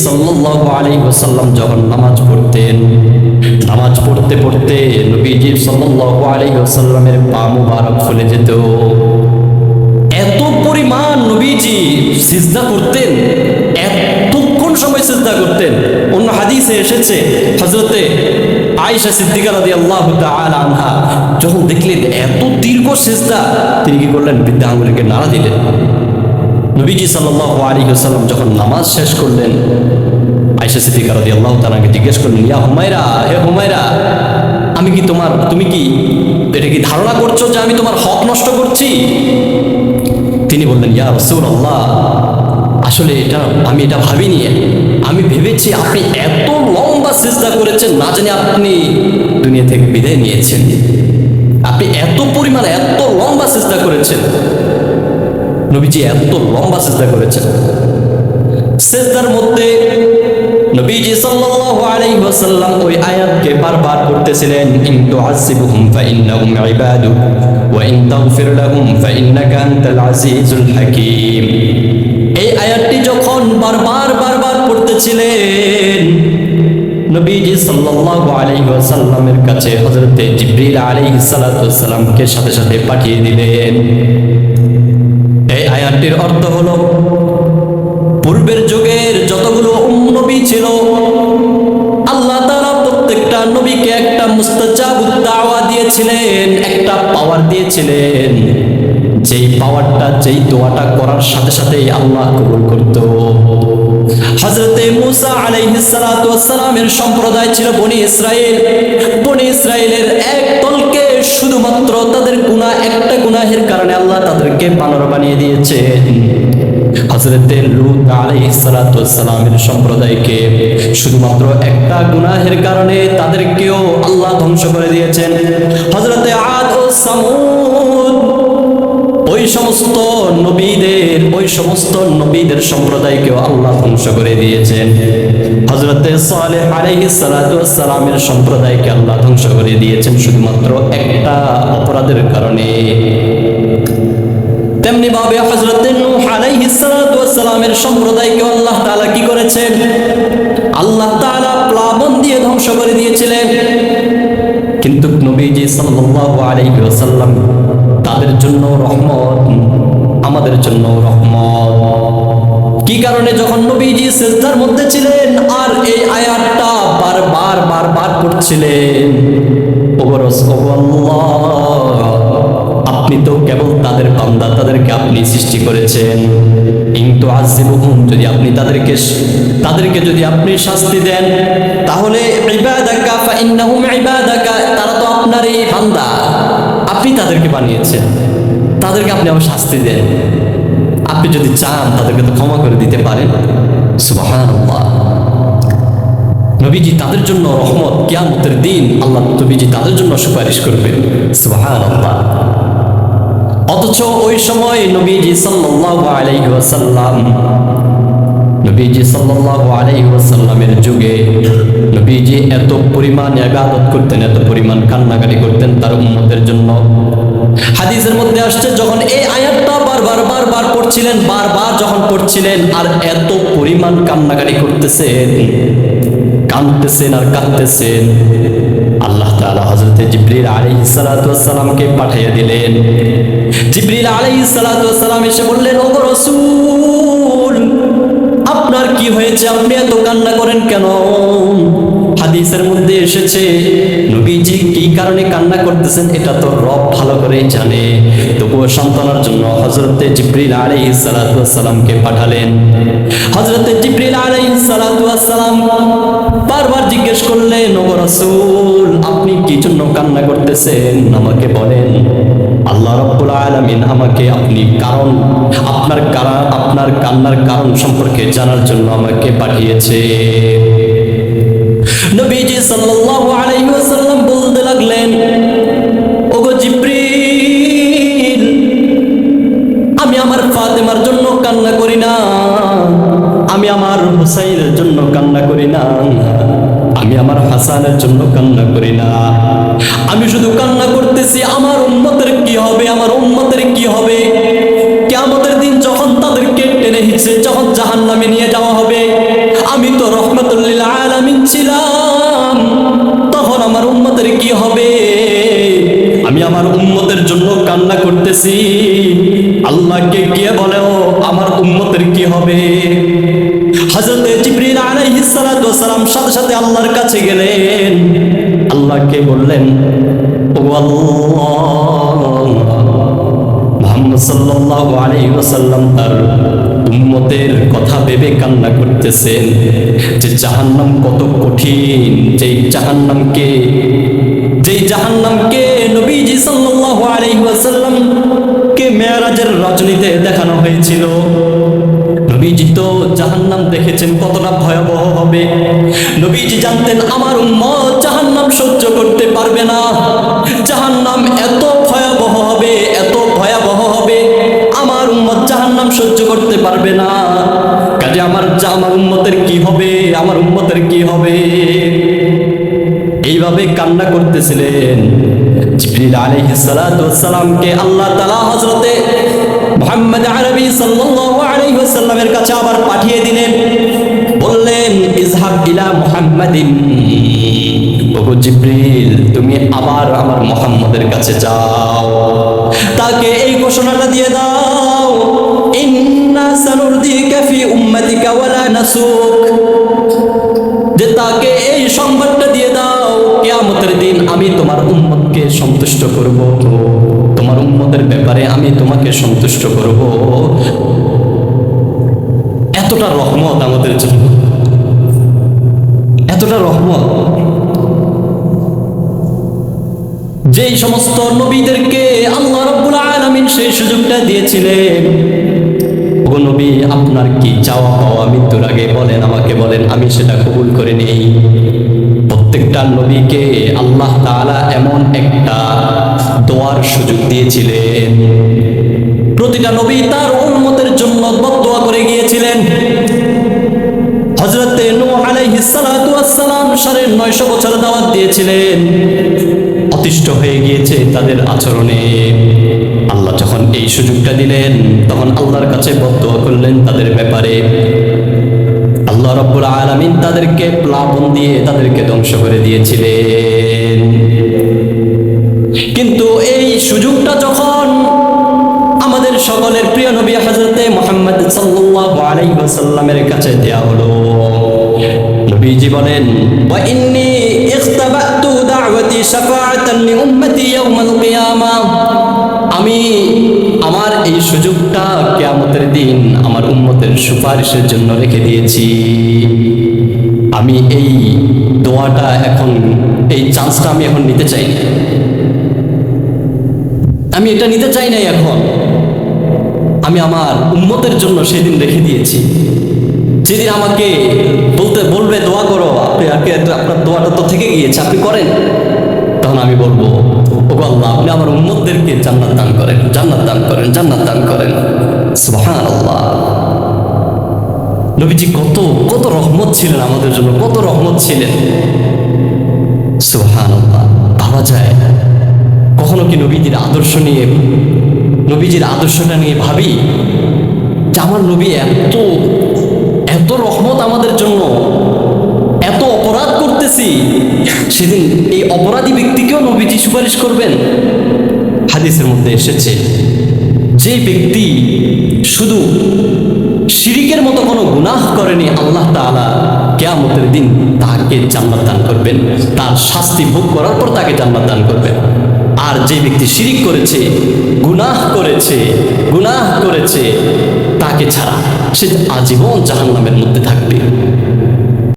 সাল্লাল্লাহু আলাইহি ওয়াসাল্লাম যখন নামাজ পড়তেন, নামাজ পড়তে পড়তে নবীজি সাল্লাল্লাহু আলাইহি ওয়াসাল্লামের পা মুবারক ফুলে যেত। এত পরিমাণ নবীজি সিজদা করতেন, এতক্ষণ সময় সিজদা করতেন। অন্য হাদিসে এসেছে হযরতে আয়েশা সিদ্দিকা রাদিয়াল্লাহু তাআলা আনহা যখন দেখলেন এত দীর্ঘ সিজদা, তিনি কি করলেন? বৃদ্ধা আঙ্গুলকে নাড়া দিলেন। নবীজি সাল্লাল্লাহু আলাইহি ওয়াসাল্লাম যখন নামাজ শেষ করলেন, আয়েশা সিদ্দিকা রাদিয়াল্লাহু তাআলাকে জিজ্ঞেস করলেন, ইয়া হুমায়রা, হে হুমায়রা, তুমি কি এটা কি ধারণা করছো যে আমি তোমার হক নষ্ট করছি? তিনি বললেন, ইয়া রাসূলুল্লাহ, আসলে আমি এটা ভাবিনি। আমি ভেবেছি আপনি এত লম্বা সিজদা করেছেন, না জানি আপনি দুনিয়া থেকে বিদায় নিয়েছেন। আপনি এত পরিমাণে এত লম্বা সিজদা করেছেন। নবীজি এত লম্বা সিজদা করেছেন। সিজদার মধ্যে নবীজি সাল্লাল্লাহু আলাইহি ওয়াসাল্লাম ওই আয়াতকে বারবার পড়তেছিলেন, ইন তুআযিবুহুম ফাইন্নাহুম ইবাদুক ওয়া ইন তাগফির লাহুম ফাইন্নাকা আনতাল আজিজুল হাকীম। এই আয়াতটি যখন বারবার পড়তেছিলেন, নবীজি সাল্লাল্লাহু আলাইহি ওয়াসাল্লামের কাছে হযরতে জিবরিল আলাইহিস সালাতু ওয়াস সালামকে সাথে সাথে পাঠিয়ে দিলেন। এই আয়াতটির অর্থ হলো, পূর্বের যুগের যতগুলো নবী ছিল, আল্লাহ তাআলা প্রত্যেকটা নবীকে একটা মুস্তাজাবুদ দাওয়া দিয়েছিলেন, একটা পাওয়ার দিয়েছিলেন, যেই পাওয়ারটা, যেই দোয়াটা করার সাথে সাথে আল্লাহ কবুল করত। হযরতে মূসা আলাইহিস সালাতু ওয়াস সালামের সম্প্রদায় ছিল বনি ইসরাইল। বনি ইসরাইলের এক দলকে শুধুমাত্র তাদের গুনাহ, একটা গুনাহের কারণে আল্লাহ তাদেরকে বানর বানিয়ে দিয়েছেন। হযরতে লূত আলাইহিস সালাতু ওয়াস সালামের সম্প্রদায়কে শুধুমাত্র একটা গুনাহের কারণে তাদেরকেও আল্লাহ ধ্বংস করে দিয়েছেন। হযরতে আদ ও সামুদ, ওই সমস্ত নবীদের সম্প্রদায়কেও আল্লাহ ধ্বংস করে দিয়েছেন। হযরতে সালেহ আলাইহিস সালাতু ওয়াস সালামের সম্প্রদায়কে আল্লাহ ধ্বংস করে দিয়েছেন শুধুমাত্র একটা অপরাধের কারণে। তেমনি ভাবে হযরতে নূহ আলাইহিস সালাতু ওয়াস সালামের সম্প্রদায়কে আল্লাহ তাআলা কি করেছেন? আল্লাহ তাআলা প্লাবন দিয়ে ধ্বংস করে দিয়েছিলেন। কিন্তু নবীজি সাল্লাল্লাহু আলাইহি ওয়াসাল্লাম তাদের জন্য রহমত, আমাদের জন্য রহমত। কি কারণে? যখন নবীজি সিজদার মধ্যে ছিলেন আর এই আয়াতটা বারবার পড়ছিলেন, ওগো আল্লাহ, আপনি তো কেবল তাদের বান্দা, তাদেরকে আপনি সৃষ্টি করেছেন। ইন তুআযিবুহুম, যদি আপনি তাদেরকে যদি আপনি শাস্তি দেন, তাহলে ইবাদাকা ফাইন্নাহুম ইবাদাকা, তারা তো আপনারই বান্দা, আপনি তাদেরকে বানিয়েছেন, তাদেরকে আপনি আবার শাস্তি দেন। আপনি যদি চান তাদেরকে তো ক্ষমা করে দিতে পারেন। সুবহানাল্লাহ। নবীজি তাদের জন্য রহমত, কিয়ামতের দিন আল্লাহ নবীজি তাদের জন্য সুপারিশ করবেন। সুবহানাল্লাহ। অথচ ওই সময় নবীজি সাল্লাল্লাহু আলাইহি ওয়াসাল্লামের যুগে নবীজি এত পরিমাণ ইবাদত করতেন, এত পরিমাণ কান্নাকাটি করতেন তার উম্মতের জন্য। হাদিসের মধ্যে আসছে, যখন এই আয়াতটা বারবার পড়ছিলেন আর এত পরিমাণ কান্নাকাটি করতেছেন, কাঁদতেছেন, আল্লাহ তাআলা হযরতে জিবরিল আলাইহিস সালাতু ওয়াস সালামকে পাঠিয়ে দিলেন। জিবরিল আলাইহিস সালাতু ওয়াস সালাম এসে বললেন, ওগো রাসূল, আপনার কি হয়েছে? আপনি এত কান্না করেন কেন? হাদিসের মধ্যে এসেছে, নবীজি কি কারণে কান্না করতেছেন এটা তো রব ভালো করেই জানে। তবুও সান্ত্বনার জন্য হযরতে জিবরিল আলাইহিস সালাতু ওয়াস সালামকে পাঠালেন। হযরতে জিবরিল আলাইহিস সালাতু ওয়াস সালাম বারবার জিজ্ঞেস করলেন, ওগো রাসূল, আপনি কি জন্য কান্না করতেছেন? আমাকে বলেন। আল্লাহ রাব্বুল আলামিন আমাকে আপনার কান্নার কারণ সম্পর্কে জানার জন্য আমাকে পাঠিয়েছে। নবীজি সাল্লাল্লাহু আলাইহি ওয়াসাল্লাম বলতে লাগলেন, ওগো জিবরিল, আমি আমার ফাতেমার জন্য কান্না করি না, আমি আমার হুসাইনের জন্য কান্না করি না, আমি আমার হাসানের জন্য কান্না করি না, আমি শুধু কান্না করতেছি আমার উম্মতের কি হবে, আমার উম্মতের কি হবে। কিয়ামতের দিন যখন তাদেরকে টেনে হিচড়ে যখন জাহান্নামে নিয়ে যাওয়া হবে, আমি তো রহমাতুল লিল আলামিন ছিলাম, তখন আমার উম্মতের কি হবে? আমি আমার উম্মতের জন্য কান্না করতেছি, আল্লাহকে গিয়ে বলেও আমার উম্মতের কি হবে? হযরতে জিবরিল আলাইহিস সালাতু ওয়াস সালাম সাথে সাথে আল্লাহর কাছে গেলেন, আল্লাহকে বললেন, ও আল্লাহ, মুহাম্মদ সাল্লাল্লাহু আলাইহি ওয়াসাল্লাম তার উম্মতের কথা ভেবে কান্না করতেছেন যে জাহান্নাম কত কঠিন, যেই জাহান্নামকে নবীজি সাল্লাল্লাহু আলাইহি ওয়াসাল্লাম কে মেরাজের রজনীতে দেখানো হয়েছিল। নবীজি তো জাহান্নাম দেখেছেন কতটা ভয়াবহ হবে। নবীজি জানতেন আমার উম্মত জাহান্নাম সহ্য করতে পারবে না, জাহান্নাম এত ভয়াবহ হবে, এত ভয়াবহ হবে, আমার উম্মত জাহান্নাম সহ্য করতে পারবে না। কাজে আমার উম্মতের কি হবে, আমার উম্মতের কি হবে? এইভাবে কান্না করতেছিলেন। জিবরিল আলাইহিস সালাতু ওয়াস সালামকে আল্লাহ তাআলা হযরতে মুহাম্মদ আরবি সাল্লাল্লাহু আলাইহি ওয়াসাল্লামের কাছে আবার পাঠিয়ে দিলেন, বললেন ইযহাব ইলা মুহাম্মাদিন, ওগো জিবরিল তুমি আবার আমার মুহাম্মদের কাছে যাও, তাকে এই ঘোষণাটা দিয়ে দাও, ইন্না সানুরদিকা ফি উম্মাতিকা ওয়ালা নাসুক, যে তাকে এই সংবাদটা দিয়ে দাও, কিয়ামতের দিন আমি তোমার উম্মতকে সন্তুষ্ট করব, তোমার উম্মতের ব্যাপারে আমি তোমাকে সন্তুষ্ট করব। এতটা রহমত আমাদের জন্য, এতটা রহমত। যেই সমস্ত নবীদেরকে আল্লাহ রাব্বুল আলামিন সেই সুযোগটা দিয়েছিলেন, ও নবী আপনার কি চাওয়া পাওয়া মৃত্যুর আগে বলেন, আমাকে বলেন, আমি সেটা কবুল করে নেই। প্রত্যেকটা নবীকে আল্লাহ তাআলা এমন একটা দোয়ার সুযোগ দিয়েছিলেন, প্রতিটা নবী তার উম্মতের জন্য বদদোয়া করে গিয়েছিলেন। হযরতে নূহ আলাইহিস সালাতু ওয়াস সালাম 950 বছর দাওয়াত দিয়েছিলেন, অতিষ্ঠ হয়ে গিয়েছে তাদের আচরণে। আল্লাহ যখন এই সুযোগটা দিলেন, তখন আল্লাহর কাছে বদদোয়া করলেন তাদের ব্যাপারে। আল্লাহ রাব্বুল আলামিন তাদেরকে প্লাবন দিয়ে তাদেরকে ধ্বংস করে দিয়েছিলেন। কিন্তু এই সুযোগটা যখন আমাদের সকলের প্রিয় নবী হযরতে মুহাম্মদ সাল্লাল্লাহু আলাইহি ওয়াসাল্লামের কাছে দেয়া হলো, নবীজি বলেন, ওয়া ইন্নী ইখতাবাতু দাওয়াতি শাফাআতান লি উম্মতি ইয়াউমাল কিয়ামাহ, আমি আমার এই সুযোগটা কিয়ামতের দিন আমার উম্মতের সুপারিশের জন্য রেখে দিয়েছি। আমি এই দোয়াটা এখন, এই চান্সটা আমি এখন নিতে চাই না, আমি এটা নিতে চাই না এখন, আমি আমার উম্মতের জন্য সেদিন রেখে দিয়েছি। যেদিন আমাকে বলবে দোয়া করো, আপনার দোয়াটা তো থেকে গিয়েছে, আপনি করেন, তখন আমি বলবো, ওগো আল্লাহ আপনি আমার উম্মতদেরকে জান্নাত দান করেন, জান্নাত দান করেন, জান্নাত দান করেন। সুবহানাল্লাহ। নবীজি কত কত রহমত ছিলেন আমাদের জন্য, কত রহমত ছিলেন। সুবহানাল্লাহ। ভাবা যায় কখনো কি নবীজির আদর্শটা নিয়ে ভাবি যে আমার নবী এত রহমত আমাদের জন্য, এত অপরাধ করতেছি, সেদিন এই অপরাধী ব্যক্তিকেও নবীজি সুপারিশ করবেন। হাদিসের মধ্যে এসেছে, যে ব্যক্তি শুধু শিরিকের মতো কোনো গুনাহ করেনি, আল্লাহ তাআলা কিয়ামতের দিন তাকে জান্নাত দান করবেন, তার শাস্তি ভোগ করার পর তাকে জান্নাত দান করবেন। আর যে ব্যক্তি শিরিক করেছে, গুনাহ করেছে, তাকে ছাড়া সে আজীবন জাহান্নামের মধ্যে থাকবে।